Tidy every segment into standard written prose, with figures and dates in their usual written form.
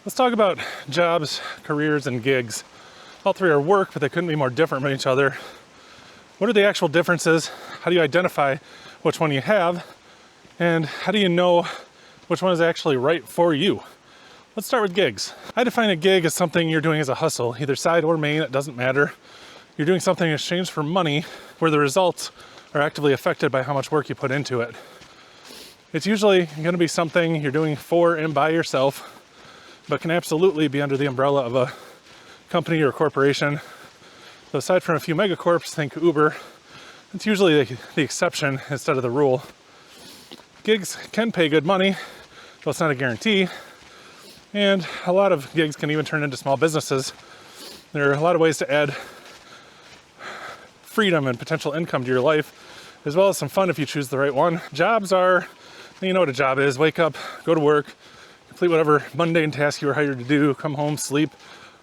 Let's talk about jobs, careers, and gigs. All three are work, but they couldn't be more different from each other. What are the actual differences? How do you identify which one you have? And how do you know which one is actually right for you? Let's start with gigs. I define a gig as something you're doing as a hustle, either side or main, it doesn't matter. You're doing something in exchange for money where the results are actively affected by how much work you put into it. It's usually going to be something you're doing for and by yourself, but can absolutely be under the umbrella of a company or corporation. So aside from a few megacorps, think Uber, it's usually the exception instead of the rule. Gigs can pay good money, though it's not a guarantee. And a lot of gigs can even turn into small businesses. There are a lot of ways to add freedom and potential income to your life, as well as some fun if you choose the right one. Jobs are, you know what a job is. Wake up, go to work, complete whatever mundane task you were hired to do, come home, sleep,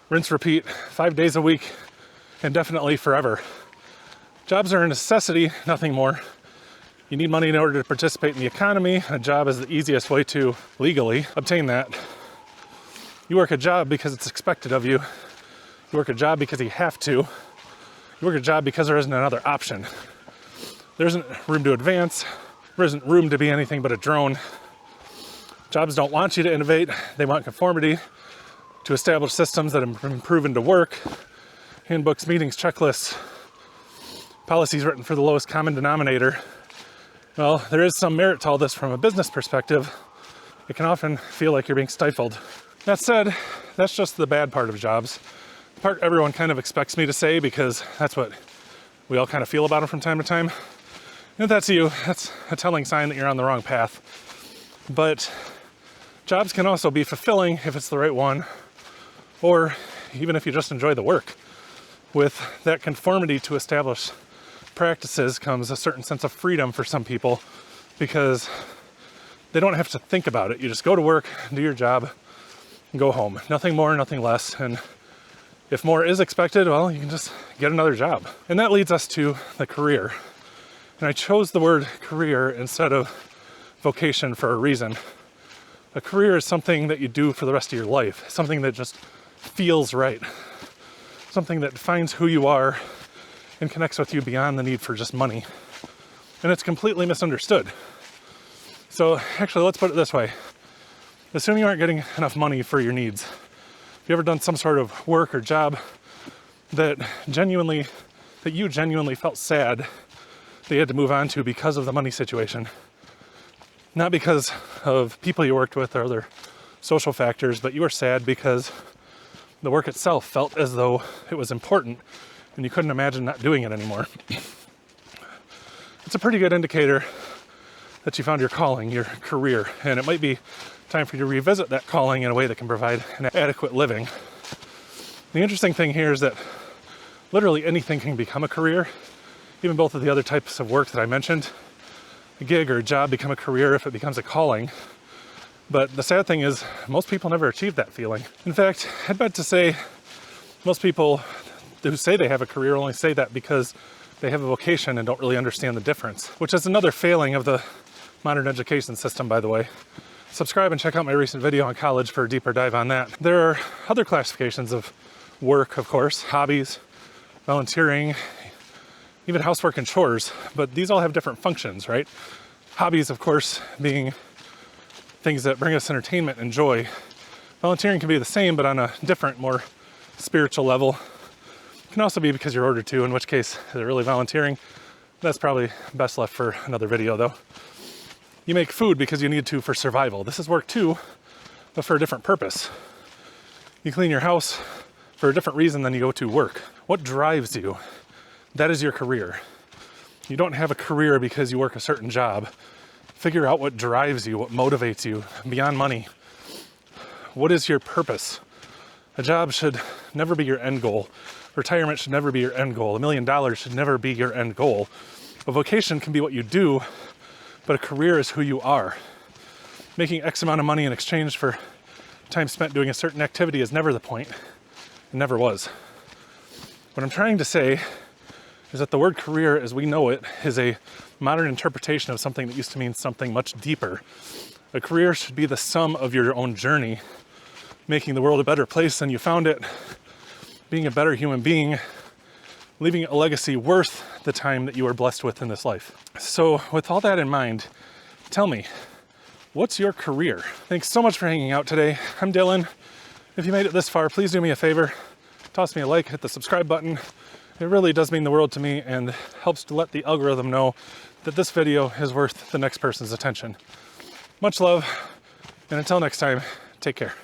rinse, repeat, 5 days a week, indefinitely forever. Jobs are a necessity, nothing more. You need money in order to participate in the economy. A job is the easiest way to legally obtain that. You work a job because it's expected of you. You work a job because you have to. You work a job because there isn't another option. There isn't room to advance. There isn't room to be anything but a drone. Jobs don't want you to innovate. They want conformity to established systems that have been proven to work. Handbooks, meetings, checklists, policies written for the lowest common denominator. Well, there is some merit to all this from a business perspective. It can often feel like you're being stifled. That said, that's just the bad part of jobs. The part everyone kind of expects me to say because that's what we all kind of feel about them from time to time. And if that's you, that's a telling sign that you're on the wrong path. But jobs can also be fulfilling if it's the right one, or even if you just enjoy the work. With that conformity to established practices comes a certain sense of freedom for some people because they don't have to think about it. You just go to work, do your job, and go home. Nothing more, nothing less. And if more is expected, well, you can just get another job. And that leads us to the career. And I chose the word career instead of vocation for a reason. A career is something that you do for the rest of your life, something that just feels right, something that defines who you are and connects with you beyond the need for just money. And it's completely misunderstood. So actually, let's put it this way. Assume you aren't getting enough money for your needs. Have you ever done some sort of work or job that you genuinely felt sad that you had to move on to because of the money situation? Not because of people you worked with or other social factors, but you were sad because the work itself felt as though it was important and you couldn't imagine not doing it anymore. It's a pretty good indicator that you found your calling, your career, and it might be time for you to revisit that calling in a way that can provide an adequate living. The interesting thing here is that literally anything can become a career, even both of the other types of work that I mentioned. A gig or a job become a career if it becomes a calling. But the sad thing is, most people never achieve that feeling. In fact, I'd bet to say most people who say they have a career only say that because they have a vocation and don't really understand the difference, which is another failing of the modern education system, by the way. Subscribe and check out my recent video on college for a deeper dive on that. There are other classifications of work, of course, hobbies, volunteering, even housework and chores, but these all have different functions, right? Hobbies, of course, being things that bring us entertainment and joy. Volunteering can be the same, but on a different, more spiritual level. It can also be because you're ordered to, in which case, is it really volunteering? That's probably best left for another video, though. You make food because you need to for survival. This is work too, but for a different purpose. You clean your house for a different reason than you go to work. What drives you? That is your career. You don't have a career because you work a certain job. Figure out what drives you, what motivates you beyond money. What is your purpose? A job should never be your end goal. Retirement should never be your end goal. $1 million should never be your end goal. A vocation can be what you do, but a career is who you are. Making X amount of money in exchange for time spent doing a certain activity is never the point. It never was. What I'm trying to say is that the word career as we know it is a modern interpretation of something that used to mean something much deeper. A career should be the sum of your own journey, making the world a better place than you found it, being a better human being, leaving a legacy worth the time that you are blessed with in this life. So with all that in mind, tell me, what's your career? Thanks so much for hanging out today. I'm Dylan. If you made it this far, please do me a favor. Toss me a like, hit the subscribe button. It really does mean the world to me and helps to let the algorithm know that this video is worth the next person's attention. Much love, and until next time, take care.